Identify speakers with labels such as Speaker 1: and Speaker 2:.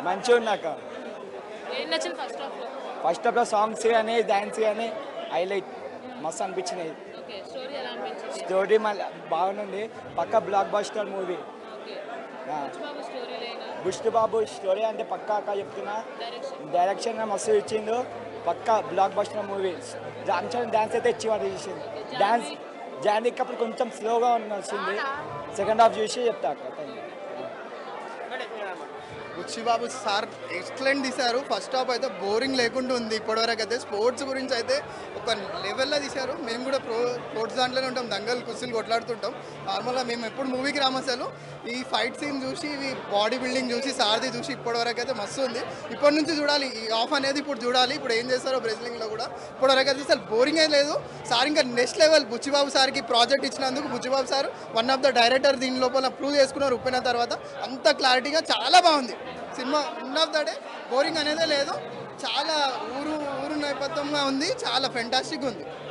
Speaker 1: మంచిగా ఉన్నాక
Speaker 2: ఏం నచ్చింది ఫస్ట్ హాఫ్ లో?
Speaker 1: ఫస్ట్ హాఫ్లో సాంగ్స్ కానీ డాన్స్ కానీ హైలైట్ మస్తు అనిపించినాయి.
Speaker 2: ఓకే, స్టోరీ ఎలా అనిపించింది?
Speaker 1: స్టోరీ మళ్ళీ బాగుంది. పక్క బ్లాక్ బస్టర్ మూవీ.
Speaker 2: ఓకే, బాబు స్టోరీ లేనా?
Speaker 1: బుష్టి బాబు స్టోరీ అంటే పక్కా అక్క చెప్తున్నా.
Speaker 2: డైరెక్షన్
Speaker 1: డైరెక్షన్ మస్తు ఇచ్చిండు. పక్క block buster movie. Ram Charan dance అయితే ఇచ్చి చేసింది. డాన్స్ జాన్వీ కపూర్ కొంచెం స్లోగా వచ్చింది. సెకండ్ హాఫ్ చూసి చెప్తా అక్క.
Speaker 3: బుచ్చిబాబు సార్ ఎక్సలెంట్ తీశారు. ఫస్ట్ హాఫ్ అయితే బోరింగ్ లేకుండా ఉంది. ఇప్పటివరకు అయితే స్పోర్ట్స్ గురించి అయితే ఒక లెవెల్లో తీశారు. మేము కూడా స్పోర్ట్స్ దాంట్లోనే ఉంటాం, దంగల్ కుస్తీలు కొట్లాడుతుంటాం. నార్మల్గా మేము ఎప్పుడు మూవీకి రాము. అసలు ఈ ఫైట్ సీన్ చూసి, ఈ బాడీ బిల్డింగ్ చూసి, సారథి చూసి ఇప్పటివరకు అయితే మస్తు ఉంది. ఇప్పటి నుంచి చూడాలి, ఈ ఆఫ్ అనేది ఇప్పుడు చూడాలి. ఇప్పుడు ఏం చేస్తారో బ్రెజిలింగ్లో కూడా. ఇప్పటివరకు అయితే అసలు బోరింగ్ అయితే లేదు. సార్ ఇంకా నెక్స్ట్ లెవెల్. బుచ్చిబాబు సార్కి ప్రాజెక్ట్ ఇచ్చినందుకు Buchibabu sir one of the director దీని లోపల ప్రూవ్ చేసుకున్నారు. ఉప్పిన తర్వాత అంత క్లారిటీగా చాలా బాగుంది cinema. End of the day boring అనేదే లేదు. చాలా ఊరు నేపథ్యంగా ఉంది. చాలా ఫెంటాస్టిక్ ఉంది.